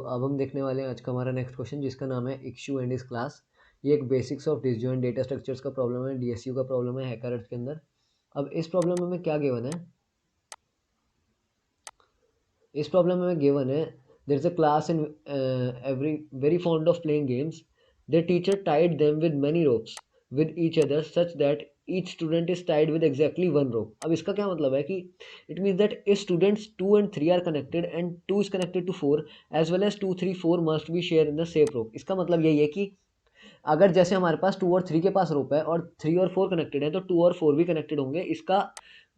अब हम देखने वाले हैं आज का हमारा नेक्स्ट क्वेश्चन, जिसका नाम है इक्शू एंड इस क्लास। ये एक basics of disjoint data structures का प्रॉब्लम है, डीएसयू का प्रॉब्लम है हैकर अर्थ के अंदर। अब इस प्रॉब्लम में हमें क्या गिवन है, इस प्रॉब्लम में गिवन है there is a class in every very fond of playing games. The teacher tied them with many ropes with each other such that each student is tied with exactly one rope. अब इसका क्या मतलब है कि it means that if students 2 and 3 are connected and 2 is connected to 4 as well as 2 3 4 must be share in the same रोप। इसका मतलब यही है कि अगर जैसे हमारे पास 2 और 3 के पास रोप है और 3 और 4 कनेक्टेड है, तो 2 और 4 भी कनेक्टेड होंगे। इसका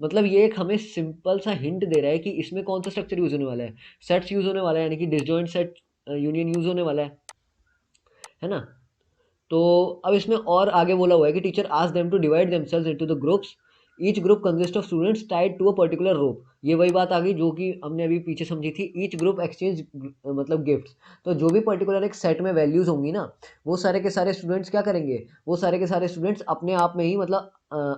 मतलब ये एक हमें सिंपल सा हिंट दे रहा है कि इसमें कौन सा स्ट्रक्चर यूज होने वाला है, सेट्स यूज होने वाला है, यानी कि डिसजॉइंट सेट यूनियन यूज होने वाला है ना। तो अब इसमें और आगे बोला हुआ है कि teacher ask them to divide themselves into the groups, each group consist of students tied to a particular rope. ये वही बात आ गई जो कि हमने अभी पीछे समझी थी, ईच ग्रुप एक्सचेंज मतलब गिफ्ट्स। तो जो भी पर्टिकुलर एक सेट में वैल्यूज होंगी ना, वो सारे के सारे स्टूडेंट्स क्या करेंगे, वो सारे के सारे स्टूडेंट्स अपने आप में ही मतलब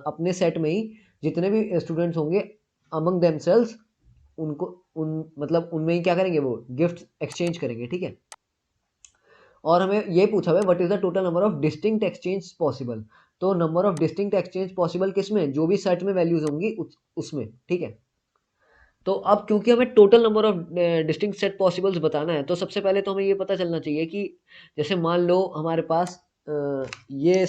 अपने सेट में ही जितने भी स्टूडेंट्स होंगे अमंग देमसेल्व्स, उनको उन मतलब उनमें ही क्या करेंगे, वो गिफ्ट एक्सचेंज करेंगे। ठीक है। और हमें ये पूछा हुआ है what is the total number of distinct exchange possible. तो number of distinct exchange possible किसमें, जो भी सेट में वैल्यूज होंगी उसमें। ठीक है। तो अब क्योंकि हमें total number of distinct set possibles बताना है, तो सबसे पहले तो हमें ये पता चलना चाहिए कि जैसे मान लो हमारे पास ये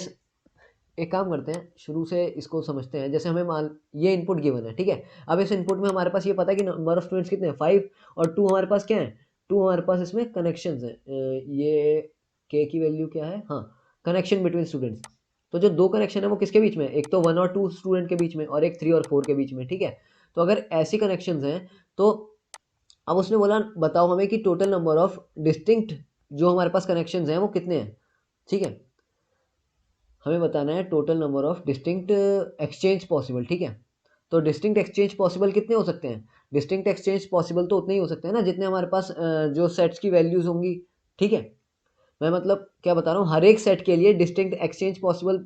एक काम करते हैं, शुरू से इसको समझते हैं। जैसे हमें मान ये इनपुट गिवन है, ठीक है। अब इस इनपुट में हमारे पास ये पता है कि नंबर ऑफ स्टूडेंट्स कितने हैं, 5, और 2 हमारे पास क्या है, 2 हमारे पास इसमें कनेक्शंस हैं। ये के की वैल्यू क्या है, हाँ, कनेक्शन बिटवीन स्टूडेंट्स। तो जो दो कनेक्शन है वो किसके बीच में, एक तो 1 और 2 स्टूडेंट के बीच में, और एक 3 और 4 के बीच में। ठीक है। तो अगर ऐसी कनेक्शंस हैं, तो अब उसने बोला बताओ हमें कि टोटल नंबर ऑफ डिस्टिंक्ट जो हमारे पास कनेक्शंस हैं वो कितने हैं। ठीक है। हमें बताना है total number of distinct exchange possible. ठीक है। तो डिस्टिंक्ट एक्सचेंज पॉसिबल कितने हो सकते हैं, डिस्टिंक्ट एक्सचेंज पॉसिबल तो उतने ही हो सकते हैं ना जितने हमारे पास जो सेट्स की वैल्यूज होंगी। ठीक है। मैं मतलब क्या बता रहा हूँ, हर एक सेट के लिए डिस्टिंक्ट एक्सचेंज पॉसिबल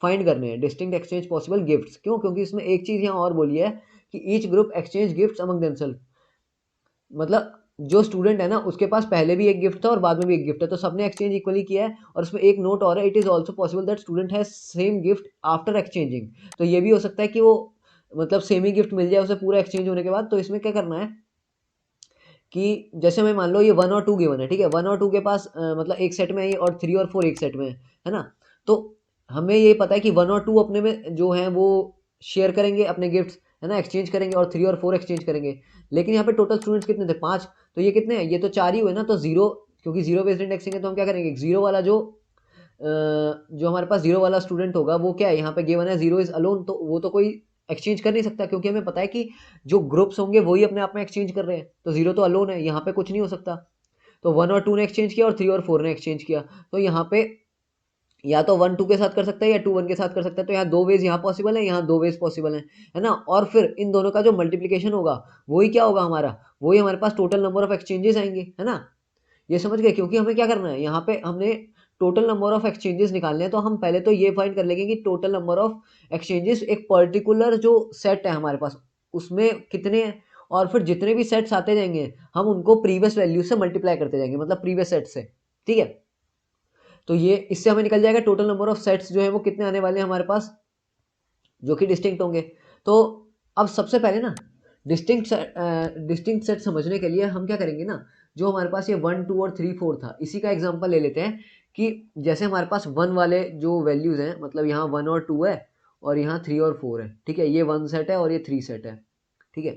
फाइंड करने हैं, डिस्टिंक्ट एक्सचेंज पॉसिबल गिफ्ट्स। क्यों, क्योंकि इसमें एक चीज यहाँ और बोली है कि each group exchange gifts among themselves. मतलब जो स्टूडेंट है ना, उसके पास पहले भी एक गिफ्ट था और बाद में भी एक गिफ्ट है, तो सबने एक्सचेंज इक्वली किया है। और उसमें एक नोट और है, it is also possible that student has same gift after exchanging. तो ये भी हो सकता है कि वो मतलब सेम ही गिफ्ट मिल जाए उसे पूरा एक्सचेंज होने के बाद। तो इसमें क्या करना है कि जैसे हमें मान लो ये 1 और 2 गिवन है, ठीक है, 1 और 2 के पास मतलब एक सेट में है और 3 और 4 एक सेट में है ना। तो हमें ये पता है कि 1 और 2 अपने में जो है वो शेयर करेंगे अपने गिफ्ट्स, है ना, एक्सचेंज करेंगे, और 3 और 4 एक्सचेंज करेंगे। लेकिन यहाँ पे टोटल स्टूडेंट्स कितने थे, 5। तो ये कितने हैं, ये तो 4 ही हुए ना। तो जीरो, क्योंकि जीरो बेस्ड इंडेक्सिंग है, तो हम क्या करेंगे, जीरो वाला जो हमारे पास जीरो वाला स्टूडेंट होगा वो क्या है, यहाँ पे गिवन है जीरो इज अलोन, तो वो तो कोई एक्सचेंज कर नहीं सकता, क्योंकि हमें पता है कि जो ग्रुप्स होंगे वही अपने आप में एक्सचेंज कर रहे हैं। तो जीरो तो अलोन है, यहाँ पे कुछ नहीं हो सकता। तो 1 और 2 ने एक्सचेंज किया और 3 और 4 ने एक्सचेंज किया। तो यहाँ पे या तो 1 2 के साथ कर सकता है या 2 1 के साथ कर सकता है। तो यहाँ दो वेज यहाँ पॉसिबल है, यहाँ दो वेज पॉसिबल है ना। और फिर इन दोनों का जो मल्टीप्लीकेशन होगा वही क्या होगा हमारा, वही हमारे पास टोटल नंबर ऑफ एक्सचेंजेस आएंगे, है ना। ये समझ गए, क्योंकि हमें क्या करना है, यहाँ पे हमने टोटल नंबर ऑफ एक्सचेंजेस निकालने हैं। तो हम पहले तो ये फाइंड कर लेंगे कि टोटल नंबर ऑफ एक्सचेंजेस एक पर्टिकुलर जो सेट है हमारे पास उसमें कितने हैं। और फिर जितने भी सेट्स आते जाएंगे हम उनको प्रीवियस वैल्यू से मल्टीप्लाई करते जाएंगे, मतलब प्रीवियस सेट से। ठीक है। तो ये इससे हमें निकल जाएगा टोटल नंबर ऑफ सेट्स जो है वो कितने आने वाले हैं हमारे पास, जो कि डिस्टिंक्ट होंगे। तो अब सबसे पहले ना डिस्टिंक्ट सेट समझने के लिए हम क्या करेंगे ना, जो हमारे पास ये 1 2 और 3 4 था, इसी का एग्जांपल ले लेते हैं। कि जैसे हमारे पास 1 वाले जो वैल्यूज हैं, मतलब यहाँ 1 और 2 है और यहाँ 3 और 4 है। ठीक है, ये 1 सेट है और ये 3 सेट है। ठीक है।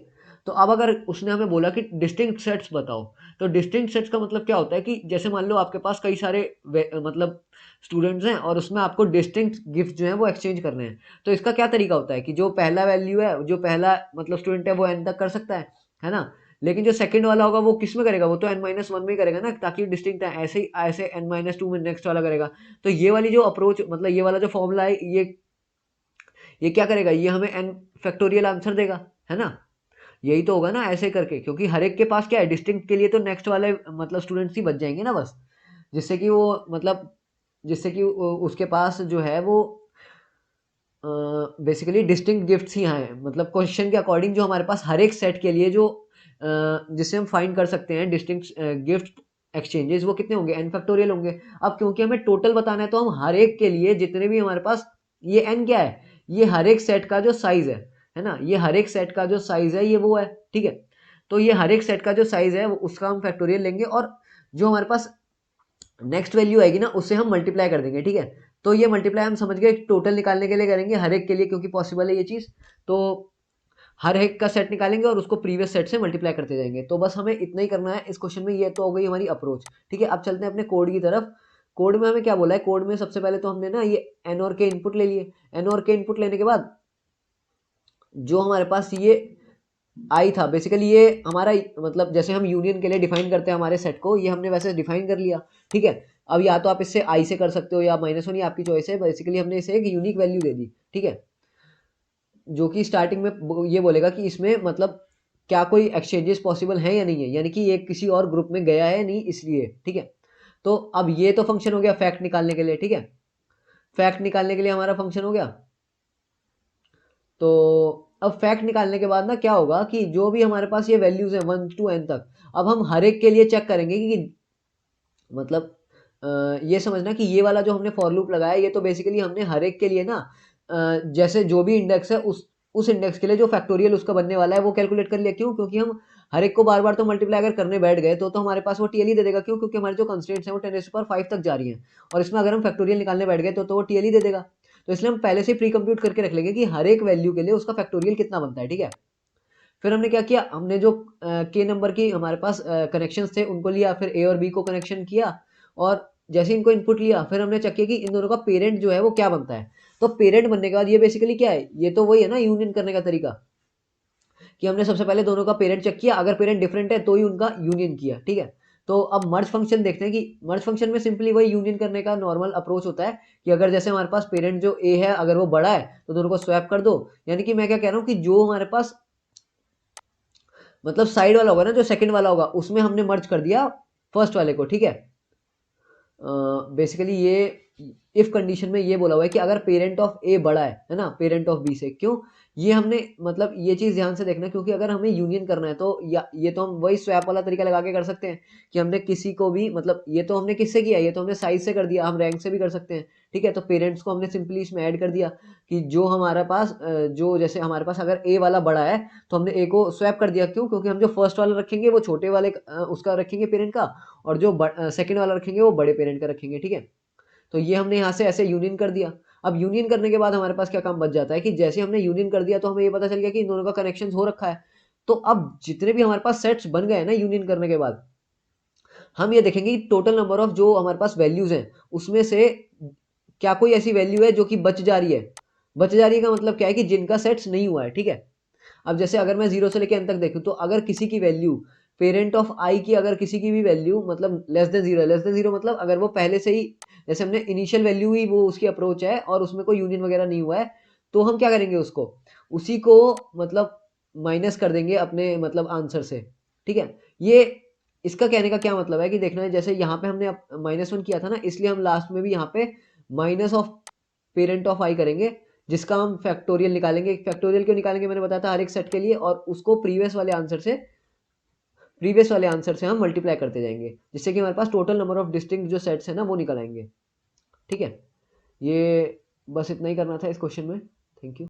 तो अब अगर उसने हमें बोला कि डिस्टिंक्ट सेट्स बताओ, तो डिस्टिंक्ट सेट्स का मतलब क्या होता है कि जैसे मान लो आपके पास कई सारे मतलब स्टूडेंट्स हैं और उसमें आपको डिस्टिंक्ट गिफ्ट जो है वो एक्सचेंज करने हैं। तो इसका क्या तरीका होता है कि जो पहला वैल्यू है, जो पहला मतलब स्टूडेंट है वो एन तक कर सकता है ना। लेकिन जो सेकंड वाला होगा वो किस में करेगा, वो तो n-1 में ही करेगा ना, ताकि डिस्टिंक्ट है। ऐसे ही ऐसे n-2 में नेक्स्ट वाला करेगा। तो ये वाली जो अप्रोच, मतलब ये वाला जो फॉर्मूला है, ये क्या करेगा, ये हमें n फैक्टोरियल आंसर देगा, है ना। यही तो होगा ना ऐसे करके, क्योंकि हर एक के पास क्या है, डिस्टिंक्ट के लिए तो नेक्स्ट वाले मतलब स्टूडेंट्स ही बच जाएंगे ना बस, जिससे कि वो मतलब जिससे कि उसके पास जो है वो बेसिकली डिस्टिंक्ट गिफ्ट्स ही हैं। मतलब क्वेश्चन के अकॉर्डिंग जो हमारे पास हर एक सेट के लिए जो जिससे हम फाइंड कर सकते हैं डिस्टिंक्ट गिफ्ट, एक्सचेंजेस वो कितने होंगे, n फैक्टोरियल होंगे। अब क्योंकि हमें टोटल बताना है तो हम हर एक के लिए जितने भी हमारे पास, ये n क्या है, ये हर एक सेट का जो साइज है ना, ये हर एक सेट का जो साइज है ये वो है, ठीक है। तो ये हर एक सेट का जो साइज है उसका हम फैक्टोरियल लेंगे और जो हमारे पास नेक्स्ट वैल्यू आएगी ना उससे हम मल्टीप्लाई कर देंगे, ठीक है। तो ये मल्टीप्लाई हम समझ गए टोटल निकालने के लिए करेंगे हर एक के लिए, क्योंकि पॉसिबल है ये चीज़। तो हर एक का सेट निकालेंगे और उसको प्रीवियस सेट से मल्टीप्लाई करते जाएंगे। तो बस हमें इतना ही करना है इस क्वेश्चन में। ये तो हो गई हमारी अप्रोच, ठीक है। अब चलते हैं अपने कोड की तरफ। कोड में हमें क्या बोला है, कोड में सबसे पहले तो हमने ना ये एन और के इनपुट ले लिए। एन और के इनपुट लेने के बाद जो हमारे पास ये आई था, बेसिकली ये हमारा मतलब जैसे हम यूनियन के लिए डिफाइन करते हैं हमारे सेट को, ये हमने वैसे डिफाइन कर लिया, ठीक है। अब या तो आप इससे आई से कर सकते हो या -1, ये आपकी चॉइस है। बेसिकली हमने इसे एक यूनिक वैल्यू दे दी, ठीक है, जो कि स्टार्टिंग में ये बोलेगा कि इसमें मतलब क्या कोई एक्सचेंजेस पॉसिबल है या नहीं है, यानी कि ये किसी और ग्रुप में गया है नहीं, इसलिए, ठीक है। तो अब ये तो फंक्शन हो गया फैक्ट निकालने के लिए, ठीक है। फैक्ट निकालने के लिए हमारा फंक्शन हो गया। तो अब फैक्ट निकालने के बाद ना क्या होगा कि जो भी हमारे पास ये वैल्यूज है 1 to n तक, अब हम हर एक के लिए चेक करेंगे कि मतलब ये समझना कि ये वाला जो हमने फॉर लूप लगाया ये तो बेसिकली हमने हर एक के लिए ना जैसे जो भी इंडेक्स है उस इंडेक्स के लिए जो फैक्टोरियल उसका बनने वाला है वो कैलकुलेट कर लिया। क्यों? क्योंकि हम हर एक को बार बार तो मल्टीप्लाई अगर करने बैठ गए तो हमारे पास वो टीएल ही दे देगा। क्यों? क्योंकि हमारे जो कंस्ट्रेंट्स हैं वो 10⁵ तक जा रही हैं और इसमें अगर हम फैक्टोरियल निकालने बैठ गए तो वो टीएल ही दे देगा। तो इसलिए हम पहले से प्री कंप्यूट करके रख लेंगे कि हर एक वैल्यू के लिए उसका फैक्टोरियल कितना बनता है, ठीक है। फिर हमने क्या किया, हमने जो के नंबर की हमारे पास कनेक्शंस थे उनको लिया, फिर ए और बी को कनेक्शन किया और जैसे इनको इनपुट लिया फिर हमने चेक किया कि इन दोनों का पेरेंट जो है वो क्या बनता है। तो पेरेंट बनने के बाद ये बेसिकली क्या है, ये तो वही है ना यूनियन करने का तरीका, कि हमने सबसे पहले दोनों का पेरेंट चेक किया, अगर पेरेंट डिफरेंट है तो ही उनका यूनियन किया, ठीक है। तो अब मर्ज फंक्शन देखते हैं कि मर्ज फंक्शन में सिंपली वही यूनियन करने का नॉर्मल अप्रोच होता है कि अगर जैसे हमारे पास पेरेंट जो ए है अगर वो बड़ा है तो दोनों को स्वैप कर दो। यानी कि मैं क्या कह रहा हूँ कि जो हमारे पास मतलब साइड वाला होगा ना, जो सेकंड वाला होगा उसमें हमने मर्ज कर दिया फर्स्ट वाले को, ठीक है। बेसिकली ये इफ कंडीशन में ये बोला हुआ है कि अगर पेरेंट ऑफ ए बड़ा है ना पेरेंट ऑफ बी से। क्यों? ये हमने मतलब ये चीज ध्यान से देखना, क्योंकि अगर हमें यूनियन करना है तो या ये तो हम वही स्वैप वाला तरीका लगा के कर सकते हैं कि हमने किसी को भी मतलब ये तो हमने किससे किया, ये तो हमने साइज से कर दिया, हम रैंक से भी कर सकते हैं, ठीक है। तो पेरेंट्स को हमने सिंपली इसमें ऐड कर दिया कि जो हमारे पास जो जैसे हमारे पास अगर ए वाला बड़ा है तो हमने ए को स्वैप कर दिया। क्यों? क्योंकि हम जो फर्स्ट वाला रखेंगे वो छोटे वाले उसका रखेंगे पेरेंट का, और जो सेकंड वाला रखेंगे वो बड़े पेरेंट का रखेंगे, ठीक है। तो ये हमने यहाँ से ऐसे यूनियन कर दिया। अब यूनियन करने के बाद हमारे पास क्या काम बच जाता है कि जैसे हमने यूनियन कर दिया तो हमें ये पता चल गया कि इन दोनों का कनेक्शन हो रखा है। तो अब जितने भी हमारे पास सेट्स बन गए ना यूनियन करने के बाद, हम ये देखेंगे कि टोटल नंबर ऑफ जो हमारे पास वैल्यूज हैं उसमें से क्या कोई ऐसी वैल्यू है जो कि बच जा रही है। बच जा रही है का मतलब क्या है कि जिनका सेट्स नहीं हुआ है, ठीक है। अब जैसे अगर मैं 0 से लेकर n तक देखूं तो अगर किसी की वैल्यू पेरेंट ऑफ आई की अगर किसी की भी वैल्यू मतलब लेस देन 0 है, लेस देन 0 मतलब अगर वो पहले से ही जैसे हमने इनिशियल वैल्यू ही वो उसकी अप्रोच है और उसमें कोई यूनियन वगैरह नहीं हुआ है, तो हम क्या करेंगे उसको उसी को मतलब माइनस कर देंगे अपने मतलब आंसर से, ठीक है। ये इसका कहने का क्या मतलब है कि देखना है जैसे यहाँ पे हमने -1 किया था ना, इसलिए हम लास्ट में भी यहाँ पे माइनस ऑफ पेरेंट ऑफ आई करेंगे, जिसका हम फैक्टोरियल निकालेंगे। फैक्टोरियल क्यों निकालेंगे मैंने बताया था हर एक सेट के लिए, और उसको प्रीवियस वाले आंसर से हम मल्टीप्लाई करते जाएंगे, जिससे कि हमारे पास टोटल नंबर ऑफ डिस्टिंक्ट जो सेट्स है ना वो निकल आएंगे, ठीक है। ये बस इतना ही करना था इस क्वेश्चन में। Thank you.